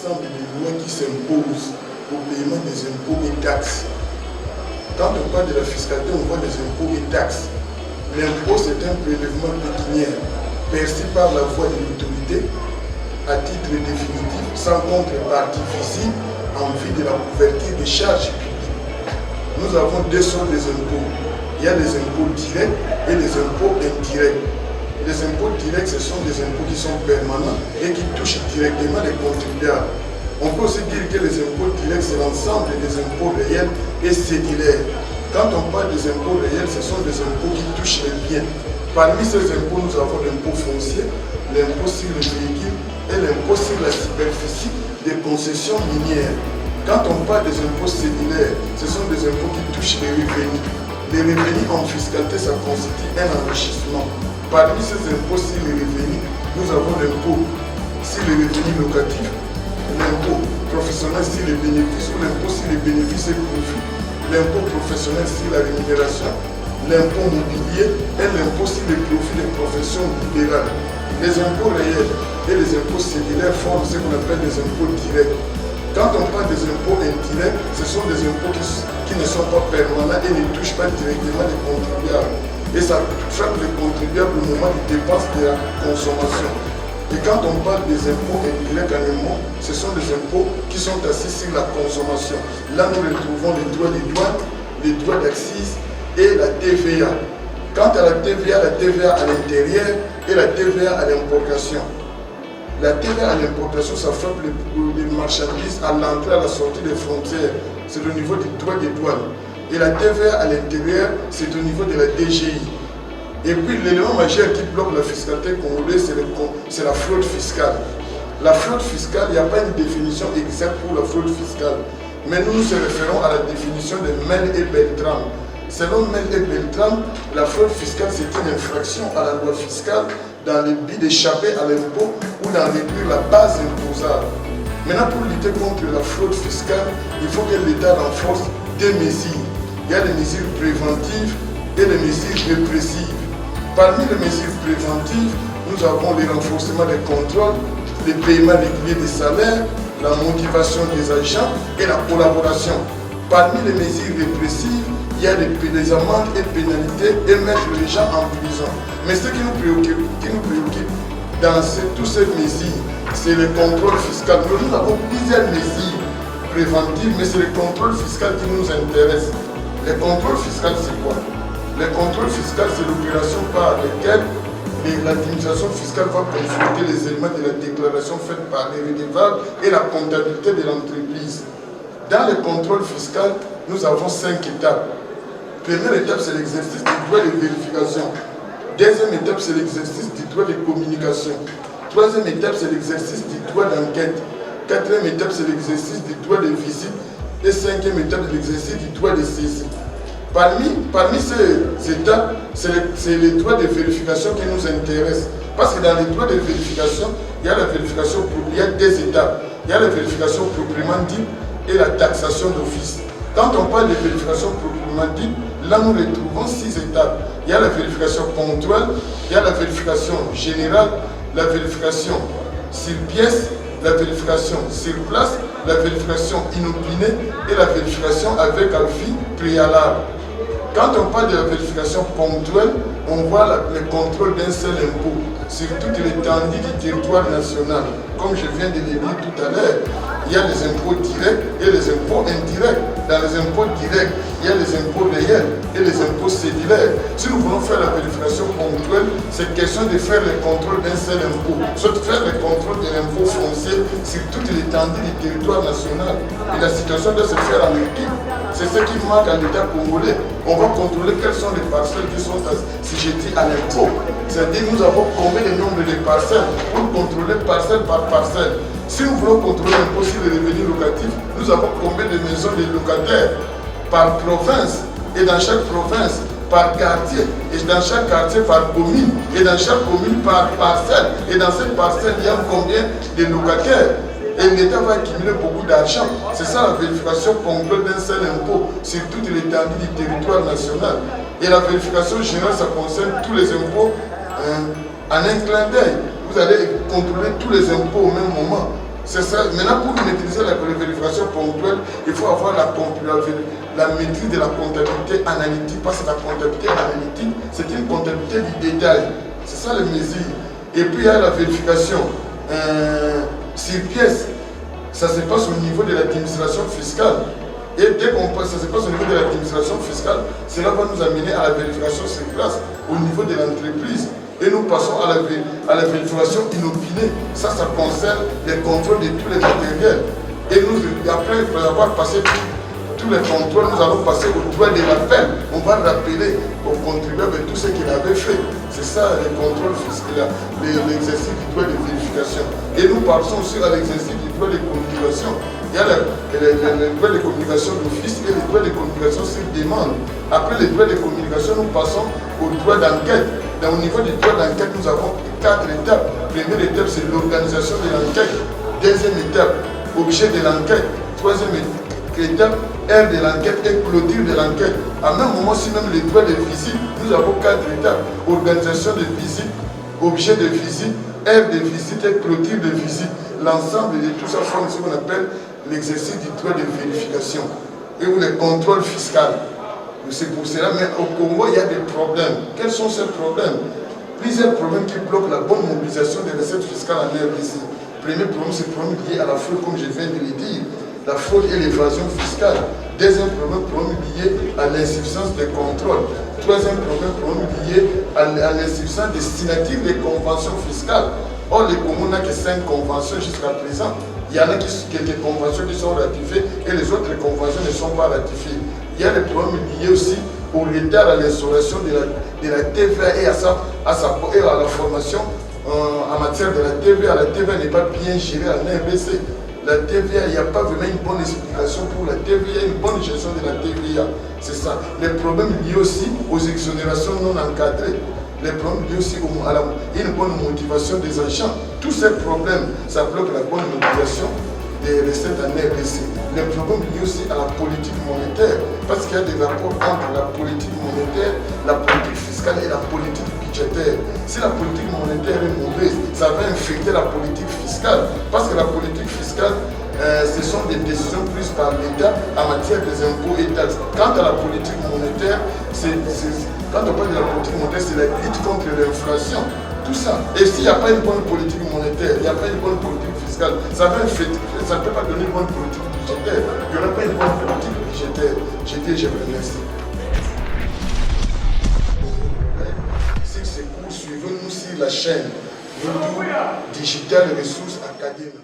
l'ensemble des lois qui s'imposent au paiement des impôts et taxes. Quand on parle de la fiscalité, on voit des impôts et taxes. L'impôt, c'est un prélèvement pécuniaire perçu par la voie de l'autorité à titre définitif, sans contrepartie visible en vue de la couverture des charges publiques. Nous avons deux sortes d'impôts. Il y a les impôts directs et les impôts indirects. Les impôts directs, ce sont des impôts qui sont permanents et qui touchent directement les contribuables. On peut aussi dire que les impôts directs, c'est l'ensemble des impôts réels et cédulaires. Quand on parle des impôts réels, ce sont des impôts qui touchent les biens. Parmi ces impôts, nous avons l'impôt foncier, l'impôt sur les véhicules et l'impôt sur la superficie des concessions minières. Quand on parle des impôts cellulaires, ce sont des impôts qui touchent les revenus. Les revenus en fiscalité, ça constitue un enrichissement. Parmi ces impôts sur les revenus, nous avons l'impôt sur les revenus locatifs, l'impôt professionnel sur les bénéfices ou l'impôt sur les bénéfices et profits, l'impôt professionnel sur la rémunération, l'impôt mobilier et l'impôt sur les profits des professions libérales. Les impôts réels et les impôts cellulaires forment ce qu'on appelle des impôts directs. Quand on parle des impôts indirects, ce sont des impôts qui ne sont pas permanents et ne touchent pas directement les contribuables. Et ça frappe les contribuables au moment des dépenses de la consommation. Et quand on parle des impôts indirects en allemand, ce sont des impôts qui sont assis sur la consommation. Là, nous retrouvons les droits des douanes, les droits d'accise et la TVA. Quant à la TVA à l'intérieur et la TVA à l'importation. La TVA à l'importation, ça frappe les marchandises à l'entrée et à la sortie des frontières. C'est au niveau des droits des douanes. Et la TVA à l'intérieur, c'est au niveau de la DGI. Et puis l'élément majeur qui bloque la fiscalité congolaise, c'est la fraude fiscale. La fraude fiscale, il n'y a pas une définition exacte pour la fraude fiscale. Mais nous nous référons à la définition de Mel et Beltram. Selon Mel et Beltram, la fraude fiscale, c'est une infraction à la loi fiscale dans le but d'échapper à l'impôt ou d'en réduire la base imposable. Maintenant, pour lutter contre la fraude fiscale, il faut que l'État renforce des mesures. Il y a les mesures préventives et les mesures répressives. Parmi les mesures préventives, nous avons le renforcement des contrôles, le paiement régulier des salaires, la motivation des agents et la collaboration. Parmi les mesures répressives, il y a les amendes et pénalités et mettre les gens en prison. Mais ce qui nous préoccupe dans toutes ces mesures, c'est le contrôle fiscal. Nous avons plusieurs mesures préventives, mais c'est le contrôle fiscal qui nous intéresse. Le contrôle fiscal, c'est quoi? Le contrôle fiscal, c'est l'opération par laquelle l'administration fiscale va consulter les éléments de la déclaration faite par les redevables et la comptabilité de l'entreprise. Dans le contrôle fiscal, nous avons 5 étapes. Première étape, c'est l'exercice du droit de vérification. Deuxième étape, c'est l'exercice du droit de communication. Troisième étape, c'est l'exercice du droit d'enquête. Quatrième étape, c'est l'exercice du droit de visite. Et cinquième étape, c'est l'exercice du droit de saisie. Parmi ces étapes, c'est les droits de vérification qui nous intéressent. Parce que dans les droits de vérification, il y a la vérification, il y a deux étapes. Il y a la vérification proprement dite et la taxation d'office. Quand on parle de vérification proprement dite, là nous retrouvons 6 étapes. Il y a la vérification ponctuelle, il y a la vérification générale, la vérification sur pièce, la vérification sur place, la vérification inopinée et la vérification avec avis préalable. Quand on parle de la vérification ponctuelle, on voit le contrôle d'un seul impôt sur toute l'étendue du territoire national. Comme je viens de le dire tout à l'heure, il y a les impôts directs et les impôts indirects. Dans les impôts directs, il y a les impôts réels et les impôts cellulaires. Si nous voulons faire la vérification ponctuelle, c'est question de faire le contrôle d'un seul impôt, soit de faire le contrôle de l'impôt foncier sur toute l'étendue du territoire national. Et la situation doit se faire en équipe. C'est ce qui manque à l'État congolais. On va contrôler quelles sont les parcelles qui sont assujetties à l'impôt. C'est-à-dire nous avons combien de nombre de parcelles pour contrôler parcelle par parcelle. Si nous voulons contrôler l'impôt sur les revenus locatifs, nous avons combien de maisons de locataires par province et dans chaque province par quartier et dans chaque quartier par commune et dans chaque commune par parcelle et dans cette parcelle il y a combien de locataires et l'État va accumuler beaucoup d'argent. C'est ça la vérification ponctuelle d'un seul impôt sur toute l'étendue du territoire national. Et la vérification générale, ça concerne tous les impôts en un clin d'œil. Vous allez contrôler tous les impôts au même moment. C'est ça. Maintenant, pour maîtriser la vérification ponctuelle, il faut avoir la maîtrise de la comptabilité analytique, parce que la comptabilité analytique, c'est une comptabilité du détail. C'est ça les mesures. Et puis il y a la vérification sur pièce. Ça se passe au niveau de l'administration fiscale. Et dès qu'on passe, ça se passe au niveau de l'administration fiscale, cela va nous amener à la vérification sur place, au niveau de l'entreprise. Et nous passons à la vérification inopinée. Ça concerne les contrôles de tous les matériels. Et nous, après avoir passé tous les contrôles, nous allons passer au droit de l'appel. On va rappeler au contribuable tout ce qu'il avait fait. C'est ça les contrôles fiscaux, l'exercice du droit de vérification. Et nous passons aussi à l'exercice du droit de communication. Il y a le droit de communication d'office et le droit de communication sur demande. Après le droit de communication, nous passons au droit d'enquête. Au niveau du droit d'enquête, nous avons 4 étapes. Première étape, c'est l'organisation de l'enquête. Deuxième étape, objet de l'enquête. Troisième étape, aire de l'enquête et clôture de l'enquête. À même moment, si même le droit de visite, nous avons 4 étapes. Organisation de visite, objet de visite, aire de visite et clôture de visite. L'ensemble de tout ça forme ce qu'on appelle l'exercice du droit de vérification et ou le contrôle fiscal. C'est pour cela, mais au Congo, il y a des problèmes. Quels sont ces problèmes? Plusieurs problèmes qui bloquent la bonne mobilisation des recettes fiscales en RDC. Premier problème, c'est le problème lié à la fraude, comme je viens de le dire. La fraude et l'évasion fiscale. Deuxième problème lié à l'insuffisance des contrôles. Troisième problème lié à l'insuffisance des signatures des conventions fiscales. Or, le Congo n'a que 5 conventions jusqu'à présent. Il y en a des conventions qui sont ratifiées et les autres conventions ne sont pas ratifiées. Il y a des problèmes liés aussi au retard à l'instauration de la TVA et à la formation en matière de la TVA. La TVA n'est pas bien gérée en RDC. La TVA, il n'y a pas vraiment une bonne explication pour la TVA, une bonne gestion de la TVA. C'est ça. Les problèmes liés aussi aux exonérations non encadrées. Les problèmes liés aussi à une bonne motivation des agents. Tous ces problèmes, ça bloque la bonne motivation des recettes en RDC. Les problèmes liés aussi à la politique monétaire, parce qu'il y a des rapports entre la politique monétaire, la politique fiscale et la politique budgétaire. Si la politique monétaire est mauvaise, ça va infecter la politique fiscale, parce que la politique fiscale, ce sont des décisions prises par l'État en matière des impôts et taxes. Quant à la politique monétaire, quand on parle de la politique monétaire, c'est la lutte contre l'inflation. Tout ça. Et s'il n'y a pas une bonne politique monétaire, il n'y a pas une bonne politique fiscale, ça va infecter, ça ne peut pas donner une bonne politique budgétaire. Il n'y aura pas une bonne politique budgétaire. Je vous remercie. Si c'est pour suivre nous sur la chaîne YouTube Digital Ressources Academy.